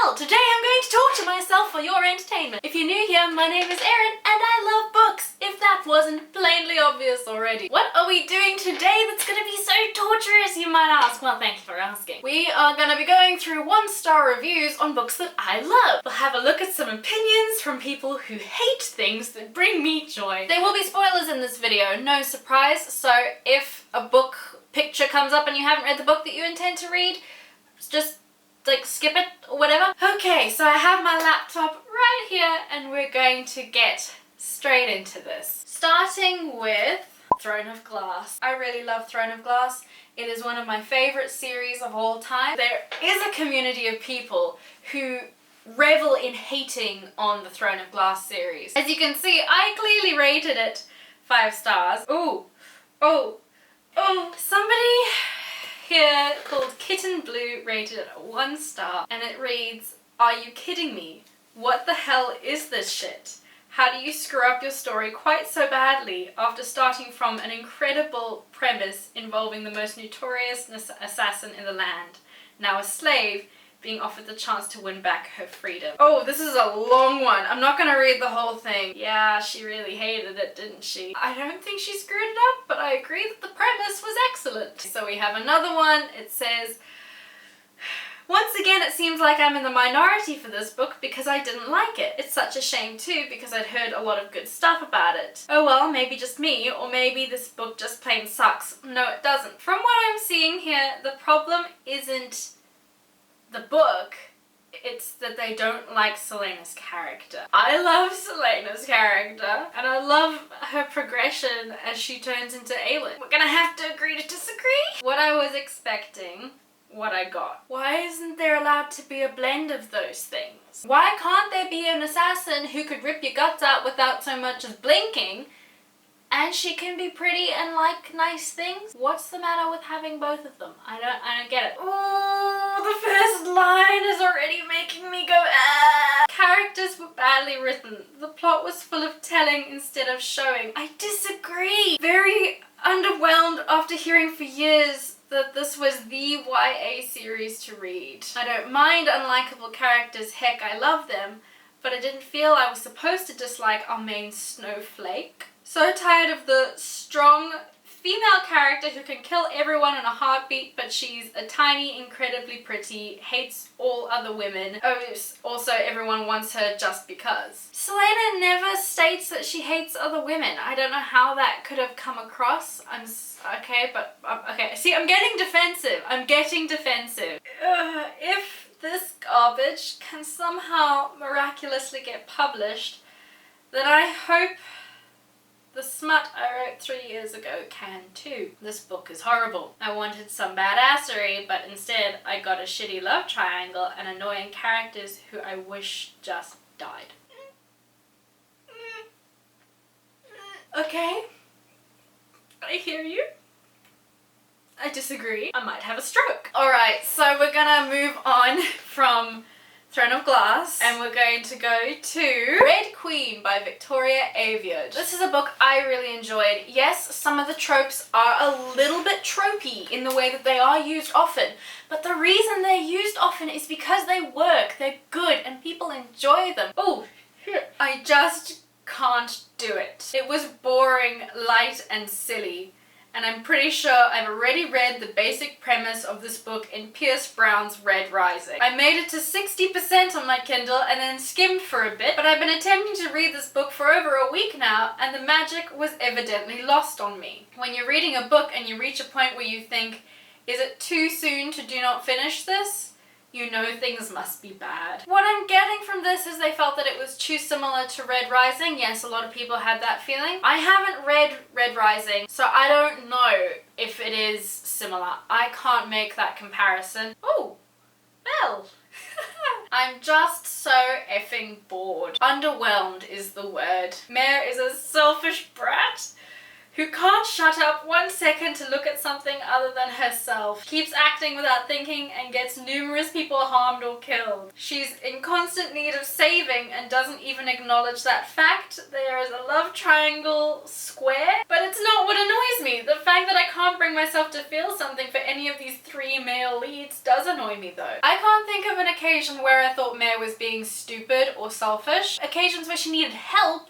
channel. Today I'm going to talk to myself for your entertainment. If you're new here, my name is Erin and I love books, if that wasn't plainly obvious already. What are we doing today that's going to be so torturous, you might ask? Well, thank you for asking. We are going to be going through 1-star reviews on books that I love. We'll have a look at some opinions from people who hate things that bring me joy. There will be spoilers in this video, no surprise, so if a book picture comes up and you haven't read the book that you intend to read, just like skip it or whatever. Okay, so I have my laptop right here and we're going to get straight into this. Starting with Throne of Glass. I really love Throne of Glass. It is one of my favorite series of all time. There is a community of people who revel in hating on the Throne of Glass series. As you can see, I clearly rated it 5 stars. Somebody here called Kitten Blue rated it 1 star and it reads, "Are you kidding me? What the hell is this shit? How do you screw up your story quite so badly after starting from an incredible premise involving the most notorious assassin in the land, now a slave, being offered the chance to win back her freedom?" Oh, this is a long one. I'm not gonna read the whole thing. Yeah, she really hated it, didn't she? I don't think she screwed it up, but I agree that the premise was excellent. So we have another one. It says, "Once again, it seems like I'm in the minority for this book because I didn't like it. It's such a shame too because I'd heard a lot of good stuff about it. Oh well, maybe just me, or maybe this book just plain sucks." No, it doesn't. From what I'm seeing here, the problem isn't the book, it's that they don't like Selena's character. I love Selena's character and I love her progression as she turns into Aelin. We're gonna have to agree to disagree. What I was expecting, what I got. Why isn't there allowed to be a blend of those things? Why can't there be an assassin who could rip your guts out without so much as blinking, and she can be pretty and like nice things? What's the matter with having both of them? I don't get it. Oh, the first line is already making me go ah. Characters were badly written. The plot was full of telling instead of showing. I disagree. Very underwhelmed after hearing for years that this was the YA series to read. I don't mind unlikable characters, heck, I love them, but I didn't feel I was supposed to dislike our main snowflake. So tired of the strong female character who can kill everyone in a heartbeat, but she's a tiny, incredibly pretty, hates all other women. Oh, also everyone wants her just because. Selena never states that she hates other women. I don't know how that could have come across. Okay, see, I'm getting defensive. If this garbage can somehow miraculously get published, then I hope the smut I wrote 3 years ago can too. This book is horrible. I wanted some badassery, but instead I got a shitty love triangle and annoying characters who I wish just died. Okay, I hear you. I disagree. I might have a stroke. Alright, so we're gonna move on from Throne of Glass and we're going to go to Red Queen by Victoria Aveyard. This is a book I really enjoyed. Yes, some of the tropes are a little bit tropey in the way that they are used often, but the reason they're used often is because they work, they're good, and people enjoy them. Oh, I just can't do it. It was boring, light, and silly. And I'm pretty sure I've already read the basic premise of this book in Pierce Brown's Red Rising. I made it to 60% on my Kindle and then skimmed for a bit, but I've been attempting to read this book for over a week now and the magic was evidently lost on me. When you're reading a book and you reach a point where you think, is it too soon to do not finish this? You know things must be bad. What I'm getting from this is they felt that it was too similar to Red Rising. Yes, a lot of people had that feeling. I haven't read Red Rising, so I don't know if it is similar. I can't make that comparison. Oh, Belle. I'm just so effing bored. Underwhelmed is the word. Mare is a selfish brat who can't shut up 1 second to look at something other than herself, keeps acting without thinking and gets numerous people harmed or killed. She's in constant need of saving and doesn't even acknowledge that fact. There is a love triangle square, but it's not what annoys me. The fact that I can't bring myself to feel something for any of these 3 male leads does annoy me though. I can't think of an occasion where I thought Mare was being stupid or selfish. Occasions where she needed help,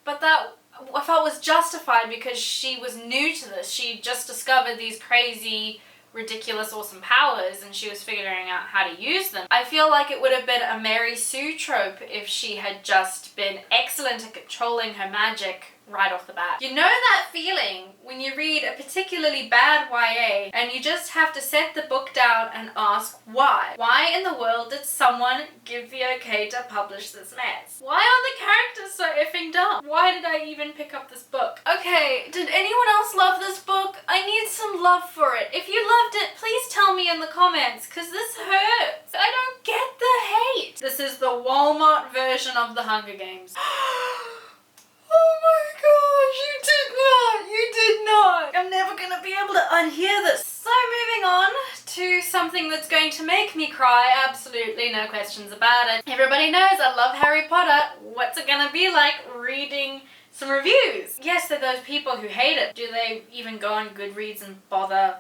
but that I felt was justified because she was new to this. She just discovered these crazy, ridiculous, awesome powers and she was figuring out how to use them. I feel like it would have been a Mary Sue trope if she had just been excellent at controlling her magic right off the bat. You know that feeling when you read a particularly bad YA and you just have to set the book down and ask why? Why in the world did someone give the okay to publish this mess? Why are the characters so effing dumb? Why did I even pick up this book? Okay, did anyone else love this book? I need some love for it. If you loved it, please tell me in the comments, because this hurts. I don't get the hate. This is the Walmart version of the Hunger Games. Oh my gosh, you did not. I'm never gonna be able to unhear this. So moving on to something that's going to make me cry, absolutely no questions about it. Everybody knows I love Harry Potter. What's it gonna be like reading some reviews? Yes, they're those people who hate it. Do they even go on Goodreads and bother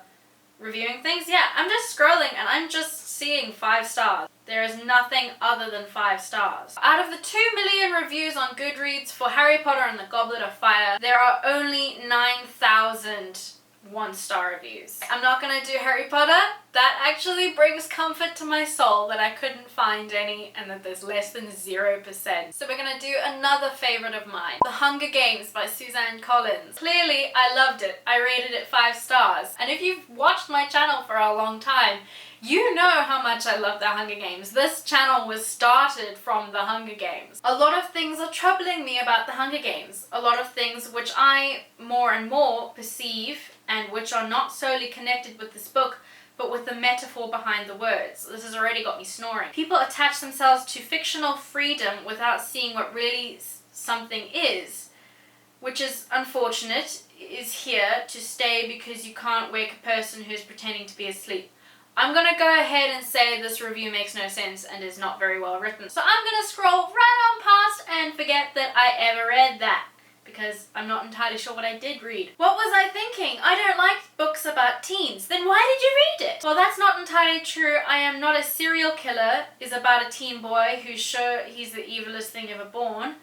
reviewing things? Yeah, I'm just scrolling and I'm just seeing 5 stars. There is nothing other than 5 stars. Out of the 2 million reviews on Goodreads for Harry Potter and the Goblet of Fire, there are only 9,000 1-star reviews. I'm not gonna do Harry Potter. That actually brings comfort to my soul that I couldn't find any and that there's less than 0%. So we're gonna do another favorite of mine, The Hunger Games by Suzanne Collins. Clearly, I loved it. I rated it 5 stars. And if you've watched my channel for a long time, you know how much I love The Hunger Games. This channel was started from The Hunger Games. A lot of things are troubling me about The Hunger Games. A lot of things which I more and more perceive and which are not solely connected with this book, but with the metaphor behind the words. This has already got me snoring. People attach themselves to fictional freedom without seeing what really something is, which is unfortunate, is here to stay because you can't wake a person who's pretending to be asleep. I'm gonna go ahead and say this review makes no sense and is not very well written. So I'm gonna scroll right on past and forget that I ever read that, because I'm not entirely sure what I did read. What was I thinking? I don't like books about teens. Then why did you read it? Well, that's not entirely true. I Am Not a Serial Killer is about a teen boy who's sure he's the evilest thing ever born.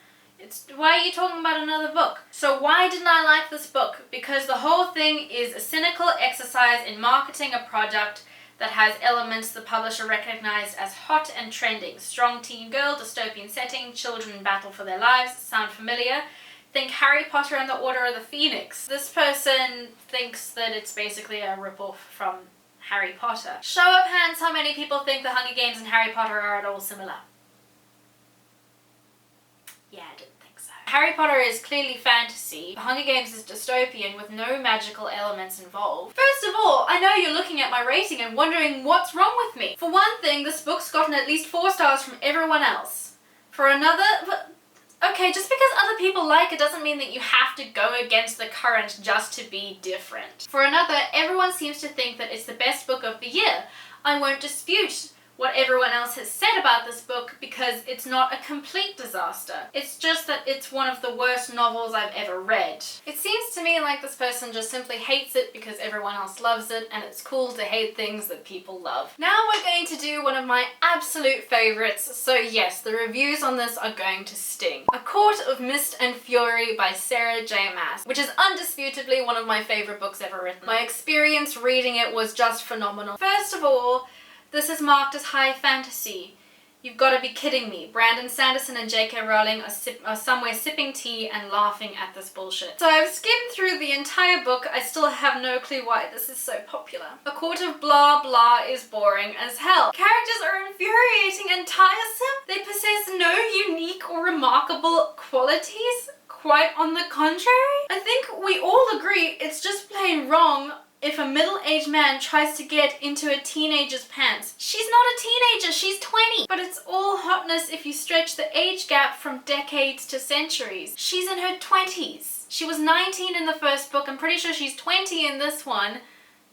Why are you talking about another book? So why didn't I like this book? Because the whole thing is a cynical exercise in marketing a product that has elements the publisher recognized as hot and trending. Strong teen girl, dystopian setting, children battle for their lives. Sound familiar? Think Harry Potter and the Order of the Phoenix. This person thinks that it's basically a ripoff from Harry Potter. Show of hands how many people think The Hunger Games and Harry Potter are at all similar. Yeah, I didn't think so. Harry Potter is clearly fantasy. The Hunger Games is dystopian with no magical elements involved. First of all, I know you're looking at my rating and wondering what's wrong with me. For one thing, this book's gotten at least 4 stars from everyone else. For another, okay, just because other people like it doesn't mean that you have to go against the current just to be different. For another, everyone seems to think that it's the best book of the year. I won't dispute what everyone else has said about this book because it's not a complete disaster. It's just that it's one of the worst novels I've ever read. It seems to me like this person just simply hates it because everyone else loves it and it's cool to hate things that people love. Now we're going to do one of my absolute favorites. So yes, the reviews on this are going to sting. A Court of Mist and Fury by Sarah J Maas, which is undisputably one of my favorite books ever written. My experience reading it was just phenomenal. First of all, this is marked as high fantasy. You've got to be kidding me. Brandon Sanderson and J.K. Rowling are somewhere sipping tea and laughing at this bullshit. So I've skimmed through the entire book. I still have no clue why this is so popular. A Court of Blah Blah is boring as hell. Characters are infuriating and tiresome. They possess no unique or remarkable qualities. Quite on the contrary. I think we all agree it's just plain wrong if a middle-aged man tries to get into a teenager's pants. She's not a teenager, she's 20. But it's all hotness if you stretch the age gap from decades to centuries. She's in her 20s. She was 19 in the first book. I'm pretty sure she's 20 in this one.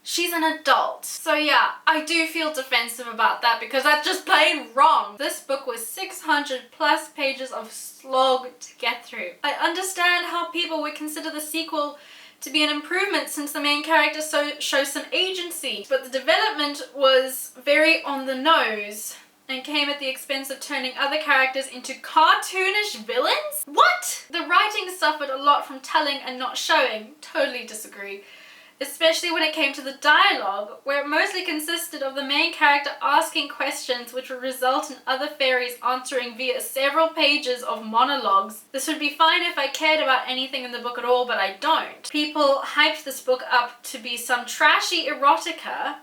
She's an adult. So yeah, I do feel defensive about that because that's just plain wrong. This book was 600 plus pages of slog to get through. I understand how people would consider the sequel to be an improvement since the main character shows some agency, but the development was very on the nose and came at the expense of turning other characters into cartoonish villains? What? The writing suffered a lot from telling and not showing. Totally disagree. Especially when it came to the dialogue, where it mostly consisted of the main character asking questions which would result in other fairies answering via several pages of monologues. This would be fine if I cared about anything in the book at all, but I don't. People hyped this book up to be some trashy erotica,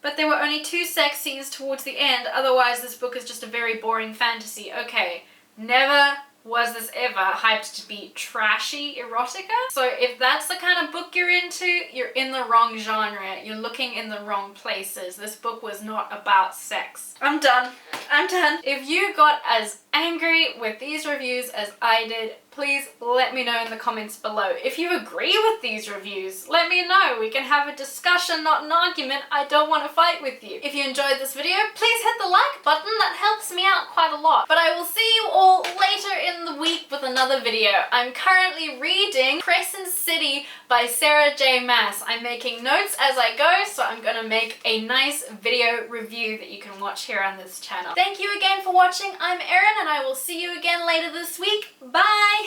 but there were only 2 sex scenes towards the end, otherwise this book is just a very boring fantasy. Okay, never was this ever hyped to be trashy erotica? So if that's the kind of book you're into, you're in the wrong genre. You're looking in the wrong places. This book was not about sex. I'm done. I'm done. If you got as angry with these reviews as I did, please let me know in the comments below. If you agree with these reviews, let me know. We can have a discussion, not an argument. I don't want to fight with you. If you enjoyed this video, please hit the like button. That helps me out quite a lot. But I will see you all later in the week with another video. I'm currently reading Crescent City by Sarah J Maas. I'm making notes as I go, so I'm gonna make a nice video review that you can watch here on this channel. Thank you again for watching. I'm Erin, and I will see you again later this week. Bye!